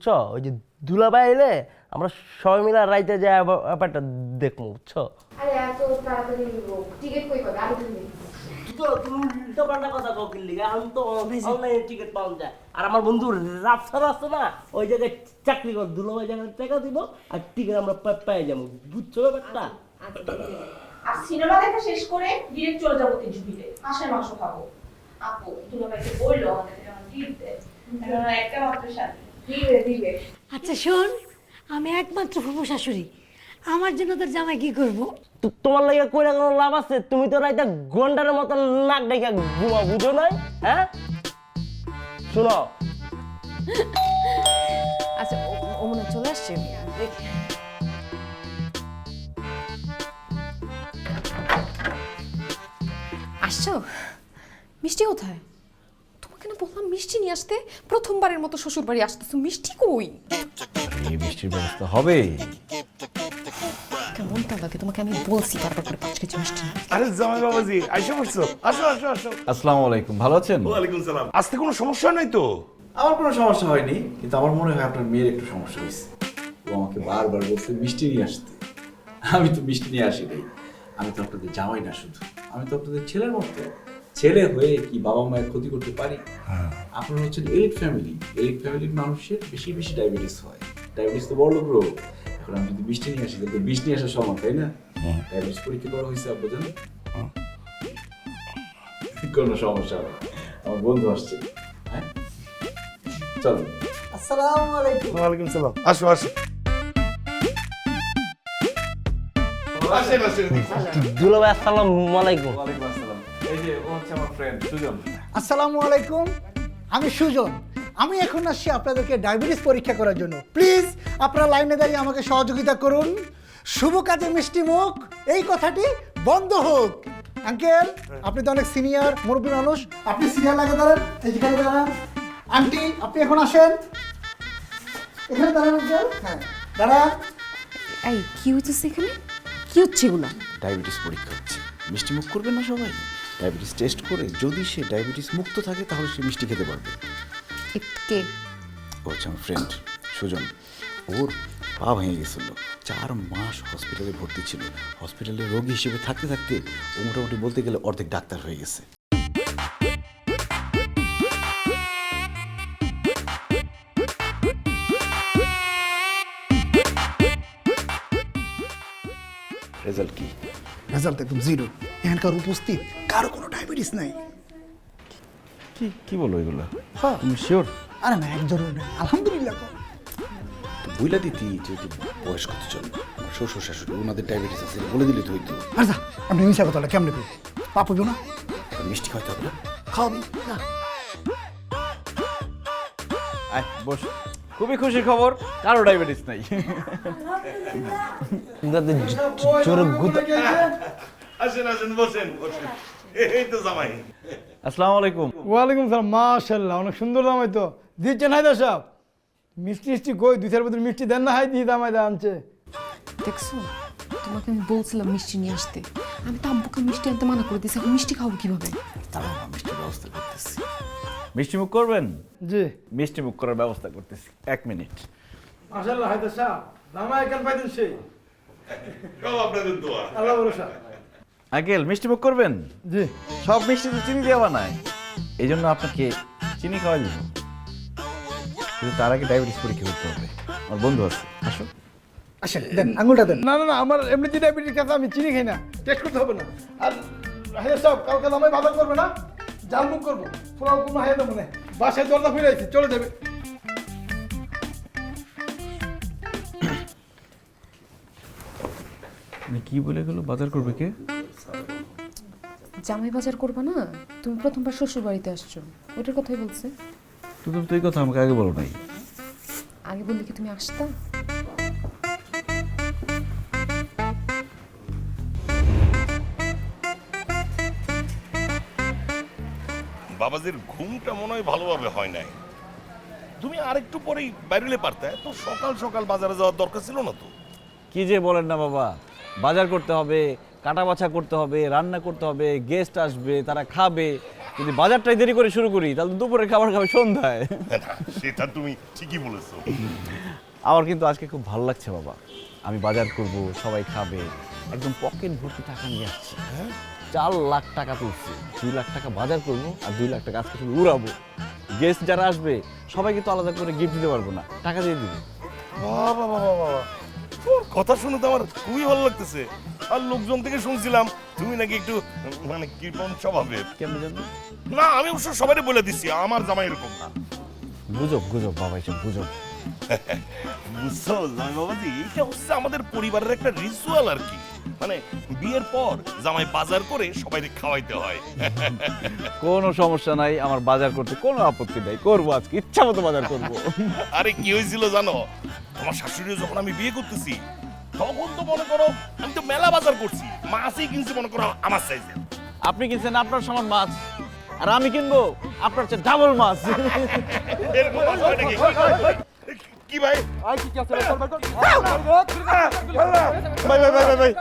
বুঝছো? ওই যে দুলাভাই এলে আমরা সবাই মিলে রাইতে যাই ব্যাপারটা দেখবো, বুঝছো? আরে এত তাড়াতাড়ি টিকিট কই পাবে আগে তুমি টিকিট পাওয়া যায়। আর আমার বন্ধু রাফসার আছে না, ওই জায়গায় চাকরি কর, দুলাভাই জায়গায় টাকা দিব আর টিকিট আমরা পেয়ে যাবো, বুঝছো ব্যাপারটা? আর সিনেমা দেখা শেষ করে ডিরেক্ট চলে যাবো তিনজুবিতে হাঁসের মাংস খাবো। আপু দুলাভাইকে বললো আমাদেরকে যেমন ট্রিট দেয়, একটা মাত্র শাড়ি দিবে। আচ্ছা শোন, আমি একমাত্র ফুফু শাশুড়ি, আমার জন্য তোর জামাই কি করবো? তোমার লাগে কইরা কোনো লাভ আছে? তুমি তো রাইতে গন্ডারের মতো নাক ডেকে ঘুমা, বুঝো নাই? হ্যাঁ শুনো, আচ্ছা ও মনে হয় চলে আসছে, দেখি। আসছো? মিষ্টি কোথায়? তোমাকে না বললাম মিষ্টি নিয়ে আসতে। প্রথমবারের মতো শ্বশুর বাড়ি আসতেছো, মিষ্টি কই? এই মিষ্টির ব্যবস্থা হবে। কেমনটা লাগে তোমাকে? আমি বলছি তারপর করে 5 কেজি মিষ্টি। আরে জামাই বাবাজি আইসা পড়ছো, আসো আসো আসো। আসসালামু আলাইকুম, ভালো আছেন? ওয়ালাইকুম সালাম। আজকে কোনো সমস্যা নাই তো? আমার কোনো সমস্যা হয়নি, কিন্তু আমার মনে হয় আপনার মেয়ের একটু সমস্যা হয়েছে। ও আমাকে বারবার বলছে মিষ্টি নিয়ে আসতে। আমি তো মিষ্টি নিয়ে আসি নাই। আমি তো আপনাদের জামাই না, শুধু আমি তো আপনাদের ছেলের মতো। ছেলে হয়ে কি বাবা মায়ের ক্ষতি করতে পারি? আপনারা হচ্ছেন এলিট ফ্যামিলি। এলিট ফ্যামিলির মানুষের বেশি বেশি ডায়াবেটিস হয়। ডায়াবেটিস তো বড় রোগ। এখন আমি যদি মিষ্টি নিয়ে আসি তাহলে তো বিষ নিয়ে আসার সমান, তাই না? ডায়াবেটিস পরীক্ষা করা হয়েছে আপু জানেন? কোনো সমস্যা হবে, আমার বন্ধু আসছে। হ্যাঁ চলো। আসসালামু আলাইকুম। ওয়ালাইকুম সালাম। আসো আসো। আসেন আসেন। দুলাভাই আসসালামু আলাইকুম। ওয়ালাইকুম আসসালাম। এই যে ও হচ্ছে আমার ফ্রেন্ড সুজন। আসসালামু আলাইকুম, আমি সুজন। আমি এখন আসছি আপনাদেরকে ডায়াবেটিস পরীক্ষা করার জন্য। প্লিজ আপনারা লাইনে দাঁড়িয়ে আমাকে সহযোগিতা করুন। শুভ কাজে মিষ্টি মুখ, এই কথাটি বন্ধ হোক। আঙ্কেল, আপনি তো অনেক সিনিয়র মুরব্বী মানুষ, আপনি সিনিয়র লাগে দাঁড়ান, এই যেখানে দাঁড়ান। আন্টি আপনি এখন আসেন, এখানে দাঁড়ান আঙ্কেল। হ্যাঁ দাঁড়ান। এই কি হচ্ছে এখানে? কি হচ্ছে এগুলো? ডায়াবেটিস পরীক্ষা হচ্ছে, মিষ্টি মুখ করবে না সবাই? ডায়াবেটিস টেস্ট করে যদি সে ডায়াবেটিস মুক্ত থাকে তাহলে সে মিষ্টি খেতে পারবে। কে? ও হচ্ছে আমার ফ্রেন্ড সুজন। ওর পা ভেঙে গেছিল, 4 মাস হসপিটালে ভর্তি ছিল। হসপিটালে রোগী হিসেবে থাকতে থাকতে ও মোটামুটি বলতে গেলে অর্ধেক ডাক্তার হয়ে গেছে। রেজাল্ট কি? রেজাল্ট একদম জিরো। এখানকার উপস্থিত কারো কোনো ডায়াবেটিস নাই। কি কি বলো এগুলো? হ্যাঁ। তুমি শিওর? আরে না, এক জরুরি নাই, আলহামদুলিল্লাহ। তো বইলা দিতি যে বয়স কত জন, আমার শ্বশুর শাশুড়ি ওনাদের ডায়াবেটিস আছে, বলে দিলে তো হইতো। আচ্ছা আপনি মিশা কথাটা কেমনে করবো? পাপ হইব না? মিষ্টি খাইতে হবে না? খাওয়াবি না? আয় বস। খুবই খুশির খবর, কারো ডায়াবেটিস নাই। জোরে গুতা। আসেন আসেন, বসেন বসেন। এই তো জামাই। আসসালামু আলাইকুম। ওয়ালাইকুম সালাম। মাশাআল্লাহ, অনেক সুন্দর জামাই তো দিচ্ছেন। হায়দার সাহেব মিষ্টি মিষ্টি কই 2-4 বোতল মিষ্টি দেন না? হাই দিয়ে জামাই দা আনছে। দেখছো, তোমাকে আমি বলছিলাম মিষ্টি নিয়ে আসতে। আমি তো আব্বুকে মিষ্টি আনতে মানা করে দিয়েছি, এখন মিষ্টি খাবো কিভাবে? দাঁড়াও, মিষ্টির ব্যবস্থা করতেছি। মিষ্টি মুখ করবেন? জি মিষ্টি মুখ করার ব্যবস্থা করতেছি, 1 মিনিট। মাশাআল্লাহ হায়দার সাহেব, জামাই কেন পাইতেন সেই? সব আপনাদের দোয়া। আল্লাহ ভরসা। আঙ্কেল মিষ্টি মুখ করবেন? জি। সব মিষ্টি তো চিনি দেওয়া বানায়, এই জন্য আপনাকে চিনি খাওয়া দিব। কিন্তু তার আগে ডায়াবেটিস পরীক্ষা করতে হবে। আমার বন্ধু আছে, আসো। আসেন, দেন আঙুলটা দেন। না না না, আমার এমনিতে ডায়াবেটিস আছে, আমি চিনি খাই না, টেস্ট করতে হবে না। আর হায়দার সাহেব কালকে জামাই বাজার করবে না, জাল মুখ করবো, পুরো কোনো হায়দা মনে বাসায় দরজা ফিরে আইছি, চলে যাবে। কি বলে গেল? বাজার করবে কে? জামাই বাজার করবা না? তুমি প্রথমবার শ্বশুর বাড়িতে আসছো, ওটার কথাই বলছে। তুমি তো এই কথা আমাকে আগে বলো নাই। আগে বললে কি তুমি আসতা? বাবাজির ঘুমটা মনে হয় ভালোভাবে হয় নাই। তুমি আরেকটু পরেই বাইরে পারতে, তো সকাল সকাল বাজারে যাওয়ার দরকার ছিল না তো? কি যে বলেন না বাবা, বাজার করতে হবে, কাটা বাছা করতে হবে, রান্না করতে হবে, গেস্ট আসবে, তারা খাবে, যদি বাজারটাই দেরি করে শুরু করি তাহলে দুপুরে খাবার খাবে সন্ধ্যায়। না, সেটা তুমি ঠিকই বলেছো। আমার কিন্তু আজকে খুব ভালো লাগছে বাবা, আমি বাজার করব, সবাই খাবে, একদম পকেট ভর্তি টাকা নিয়ে আসছি। 4 লাখ টাকা তুলছি, 2 লাখ টাকা বাজার করব আর 2 লাখ টাকা আজকে শুধু উড়াবো। গেস্ট যারা আসবে সবাইকে তো আলাদা করে গিফট দিতে পারবো না, টাকা দিয়ে দিব। বাবা বাবা বাবা, তোর কথা শুনে তো আমার খুবই ভালো লাগতেছে। আর লোকজন থেকে শুনছিলাম তুমি নাকি একটু মানে কৃপণ স্বভাবের। কেমন জানো? না, আমি অবশ্য সবাই বলে দিচ্ছি আমার জামাই এরকম না। গুজব গুজব বাবা, এসব গুজব। বুঝছো জামাই বাবাজি, এটা হচ্ছে আমাদের পরিবারের একটা রিচুয়াল আর কি। মানে বিয়ের পর জামাই বাজার করে সবাই খাওয়াইতে হয়। কোনো সমস্যা নাই, আমার বাজার করতে কোনো আপত্তি নাই, করবো আজকে ইচ্ছা মতো বাজার করবো। আরে কি হয়েছিল জানো, তোমার শাশুড়ি যখন আমি বিয়ে করতেছি তখন তো মনে করো আমি তো মেলা বাজার করছি, মাছই কিনছি মনে করো আমার সাইজে। আপনি কিনছেন আপনার সমান মাছ, আর আমি কিনবো আপনার চেয়ে ডাবল মাছ। এরকম হয় নাকি? কি ভাই? ভাই ভাই ভাই ভাই ভাই